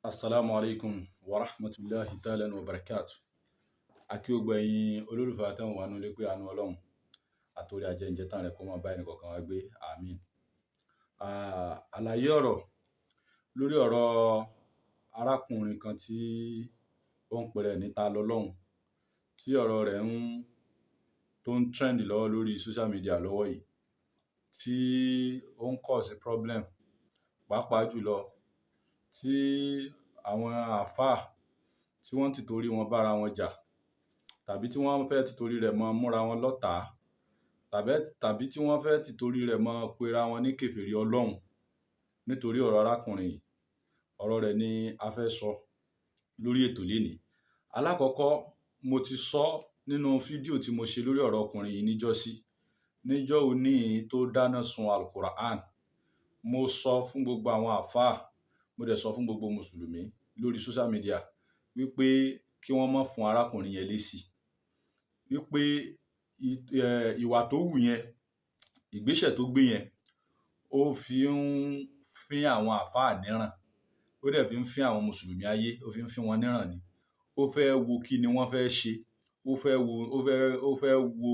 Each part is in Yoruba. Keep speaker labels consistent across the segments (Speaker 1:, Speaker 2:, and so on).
Speaker 1: Assalamu alaikum wa rahmatullahi ta'ala wa barakatuh. Akí ó gbẹ̀yìn olólùfẹ́ àtẹ̀wọ̀n wa nílé pé àánú Ọlọ́run àtòrí ajẹ́njẹ́ tán rẹ̀ kó máa bá ẹnì kọ̀ọ̀kan wa gbé àmín. Àlàyé ọ̀rọ̀ lórí ọ̀rọ̀ arákùnrin kan tí ó ń pèrè ní taalolohun tí ọ̀rọ̀ rẹ̀ tó ń trend lọ́wọ́ lórí social media lọ́wọ́ yìí tí ó ń cause problem pàápàá jùlọ tí àwọn àfáà tí wọ́n ti torí wọn bára wọn jà tàbí tí wọ́n fẹ́ ti torí rẹ̀ mọ́ múra wọn lọ́tàá tàbí tí wọ́n fẹ́ ti torí rẹ̀ mọ́ pera wọn ní kèfèrí Ọlọ́run nítorí ọ̀rọ̀ arákùnrin yìí. Ọ̀rọ̀ rẹ̀ ni a fẹ́ sọ lórí ètò lénìí. Alákọ̀ọ́kọ́ mo ti sọ nínú fídíò tí mo ṣe lórí ọ̀rọ̀ ọkùnrin yìí níjọ́ òní tó dáná sun Al-Qur'an. Mo sọ fún gbogbo àwọn àfáà, mo dẹ̀ sọ fún gbogbo mùsùlùmí lórí social media wípé kí wọ́n má fún arákùnrin yẹn lésì, wípé ìwà tó wù yẹn, ìgbésẹ̀ tó gbé yẹn, ó fi ń fín àwọn àfáà níràn, ó dẹ̀ fi ń fín àwọn mùsùlùmí ayé, ó fi ń fín wọn níràn ni. Ó fẹ́ wo kí ni wọ́n fẹ́ ṣe, ó fẹ́ wo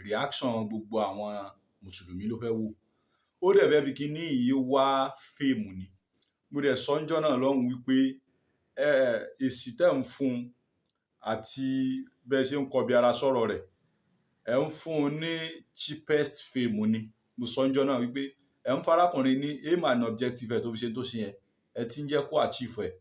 Speaker 1: reaction gbogbo àwọn mùsùlùmí ló fẹ́ wò. Ó dẹ̀ fẹ́ fi kíní yìí wá fèmù ni. Mo dẹ̀ sọ ńjọ́ náà lọ́hùn wípé èsì tẹ́ ń fún un àti bẹ́ẹ̀ ṣe ń kọbi ara sọ̀rọ̀ rẹ̀, ẹ̀ ń fún un ní cheapest fame ni. Mo sọ ńjọ́ náà wípé ẹ̀ ń farákùnrin ní aim and objective ẹ̀ tó fi ṣe tó ṣe yẹn, ẹ ti ń jẹ́ kó achieve ẹ̀.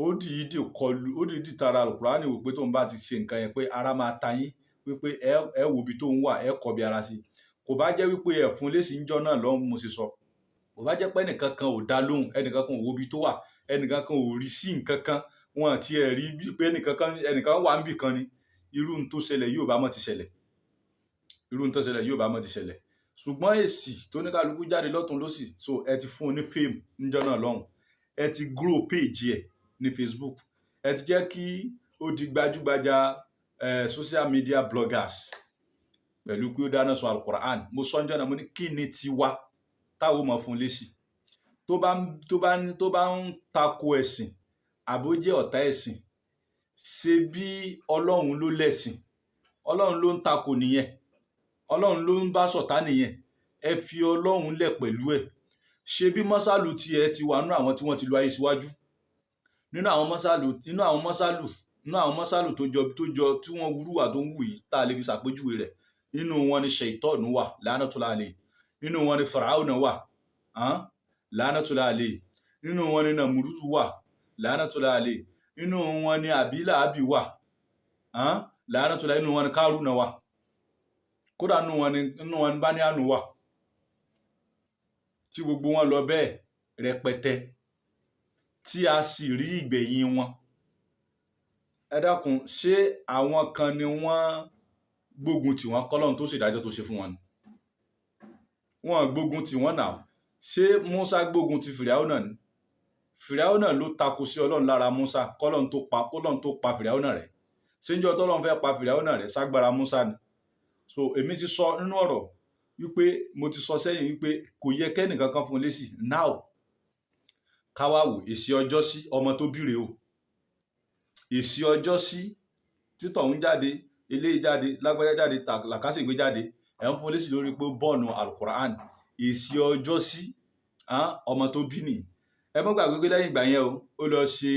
Speaker 1: Ó dìídì tara Al-Qur'ani wò pé tóun bá ti ṣe nǹkan yẹn pé ara máa ta yín, wípé ẹ wo ibi tó ń wà, ẹ kọbi ara sí. Kò bá jẹ́ wípé ẹ̀ fún lésì ńjọ́ náà lọ́hùn mo ṣe sọ. Kò bá jẹ́ pé ẹnìkan kan ò dá lóhùn, ẹnìkan kan ò wo ibi tó wà, ẹnìkan kan ò rí sí nǹkan kan, wọn àti ẹ̀ rí bí pé ẹnìkan wà níbì kan ni, irú n tó ṣẹlẹ̀ yóò bá mọ́ ti ṣẹlẹ̀. Ṣùgbọ́n èsì tó ní kálukú jáde lọ́tún lósì, so ẹ ti fún un ní fame níjọ́ náà lọ́hùn. Ẹ ti grow page ẹ̀ ní Facebook. Ẹ ti jẹ́ kí ó di gbajúgbajà social media bloggers pẹ̀lú pé ó dáná sun Al-Qur'an. Mo sọ ńjọ́ náà, mo ní kí ni tiwa táwọn mọ̀ fún lésì tó bá ń tako ẹ̀sìn àbó jẹ́ ọ̀tá ẹ̀sìn, ṣe bí Ọlọ́run ló lẹ̀sìn, Ọlọ́run ló ń tako nìyẹn, Ọlọ́run ló ń bá ṣọ̀tá nìyẹn. Ẹ fi Ọlọ́run lẹ̀ pẹ̀lú ẹ̀. Ṣe bí mọ́sálù tí ẹ ti wà nínú àwọn tí wọ́n ti lo ayé síwájú, nínú àwọn mọ́sálù tó jọ tí wọ́n wúrúwà tó ń wù yìí tá a lè fi ṣàpèjúwe rẹ̀. Nínú wọn ni Ṣaitọ́ọ̀nù wà, la'natullahi alayhi. Nínú wọn ni Fáráò wà, la'natullahi alayhi. Nínú wọn ni Nàmúrúzù wà, la'natullahi alayhi. Nínú wọn ni Àbílàábì wà, la'natullahi. Nínú wọn ni Kárúnà wà, kódà nínú wọn ni Báníánù wà, tí gbogbo wọn lọ bẹ́ẹ̀ rẹpẹtẹ tí a sì rí ìgbẹ̀yìn wọn. Ẹ dákun, ṣé àwọn kan ni wọ́n gbógun tì wọ́n kọ́lọ́run tó ṣèdájọ́ tó ṣe fún wọn ni? Wọ́n gbógun tì wọ́n náà. Ṣé Músá gbógun ti Fìráúnà ni? Fìráúnà ló tako sí Ọlọ́run lára Músá kọ́lọ́run tó pa Fìráúnà rẹ̀. Ṣé ńjọ́ tọ́lọ́run fẹ́ pa Fìráúnà rẹ̀ ságbára Músá ni? So èmi ti sọ nínú ọ̀rọ̀ wípé mo ti sọ sẹ́yìn wípé kò yẹ kẹ́nìkan kan fún un lésì. Now káwá wò èsì ọjọ́ sí ọmọ tó bíire o. Èsì ọjọ́ sí títọ̀hún jáde, eléyìí jáde, lágbájá jáde, làkàṣègbè jáde, ẹ̀ ń fún un lésì lórí pé bọ́ọ̀nù Al-Qur'an. Èsì ọjọ́ sí ọmọ tó bí nìyí. Ẹ mọ́ gbàgbé pé lẹ́yìn ìgbà yẹn ó lọ ṣe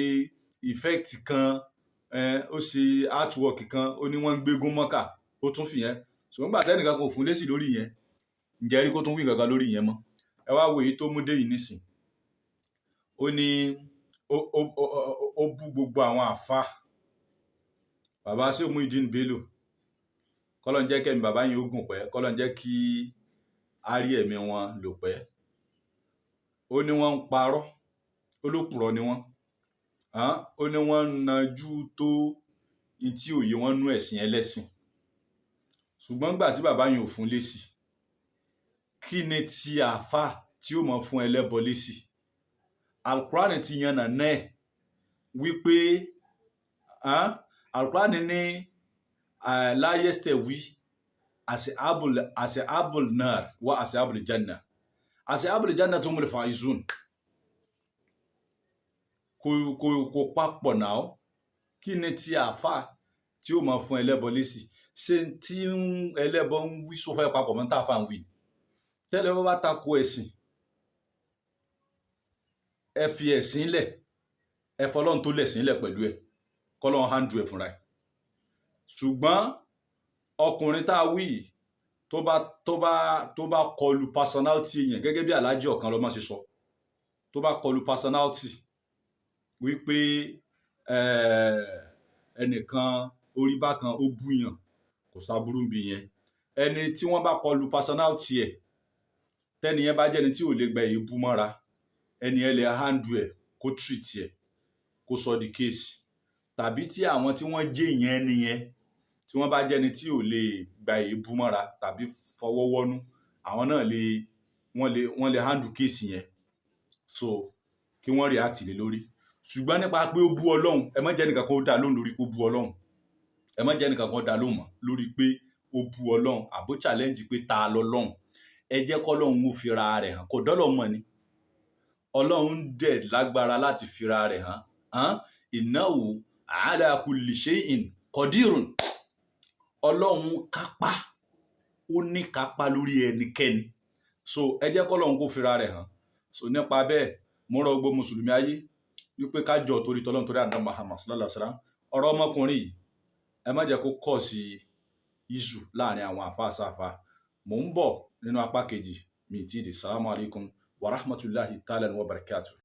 Speaker 1: effect kan, ó ṣe artwork kan, ó ní wọ́n ń gbégún mọ́kà, ó tún fi yẹn. Ṣùgbọ́n gbà tẹ́nìkan kò fún lésì lórí yẹn, ǹjẹ́ rí kó tún wí nǹkan lórí yẹn mọ́. Ẹ wá wo èyí tó mú dé yìí nísìn. Ó ní ó bú gbogbo àwọn àfáà. Bàbá sí Muyideen Bello, kọ́lọ́n jẹ́ kẹ́mi bàbá yìí ó gùn pẹ́, kọ́lọ́n jẹ́ kí a rí ẹ̀mí wọn lò pẹ́. Ó ní wọ́n ń parọ́, olópùrọ́ ni wọ́n. Ó ní wọ́n ń najú tó tí òye wọn nú ẹ̀sìn ẹlẹ́sìn. Ṣùgbọ́n gbà tí bàbá yìí ò fún lésì, kí ni ti àfáà tí ó mọ̀ fún ẹlẹ́bọ lésì? Al-Qur'an ti yànnà náà wípé Al-Qur'an ní la yastawi ashabul nar wa ashabul janna. Ashabul janna humul faizun. Kò papọ̀ náà. Kí ni ti àfà tí ó máa fún ẹlẹ́bọ lésì? Ṣé tí ẹlẹ́bọ ń wí só fẹ́ papọ̀ mọ́ tá fà ń wí? Tẹ́lẹ́bọ bá tako ẹ̀sìn, ẹ fi ẹ̀sìn lẹ̀, ẹ fọlọ́run tó lẹ̀sìn lẹ̀ pẹ̀lú ẹ̀, kọ́lọ́run handle ẹ̀ fúnra ẹ̀. Ṣùgbọ́n ọkùnrin tá wí tó bá kọlu personality yẹn, gẹ́gẹ́ bí Alhaji ọ̀kan lọ́mọ ṣe sọ, tó bá kọlu personality wípé ẹnìkan orí bákan ó búyàn, kò sáburú bí yẹn. Ẹni tí wọ́n bá kọlu personality ẹ̀, tẹ́ni yẹn bá jẹ́ni tí ò lè gba èébú mọ́ra, ẹni ẹ lè handle ẹ̀, kó treat ẹ̀, kó sọ di case. Tàbí tí àwọn tí wọ́n jẹ́ yẹn nìyẹn, tí wọ́n bá jẹ́ni tí ò lè gba èébú mọ́ra tàbí fọwọ́ wọ́nú, àwọn náà wọ́n lè handle case yẹn. So kí wọ́n react lé lórí. Ṣùgbọ́n nípa pé ó bú Ọlọ́run, ẹ má jẹ́ nìkan kan ó dá lóhùn lórí pé ó bú Ọlọ́run. Ẹ má jẹ́ nìkan kan ó dá lóhùn mọ́ lórí pé ó bú Ọlọ́run àbó challenge pé ta lọ́lọ́run. Ẹ jẹ́ k'Ọlọ́run ó fira rẹ̀ hàn. Kò dọ́lọ́run mọ̀ ni. Ọlọ́run dẹ̀ lágbára láti fira rẹ̀ hàn. Innahu ala kulli shay'in qadirun. Ọlọ́run kápá, ó ní kápá lórí ẹnikẹ́ni. So ẹ jẹ́ k'Ọlọ́run kó fira rẹ̀ hàn. So nípa bẹ́ẹ̀, mo rọ̀ gbogbo mùsùlùmí ayé wípé ká jọ torí t'Ọlọ́run torí Ànábì Muhammad sallallahu alaihi wasallam. Ọ̀rọ̀ ọmọkùnrin yìí, ẹ má jẹ́ kó cause issue láàrin àwọn àfáà sáfà. Mò ń bọ̀ nínú apá kejì mi tí dé. Assalamu alaikum wa rahmatullahi ta'ala wa barakatuh.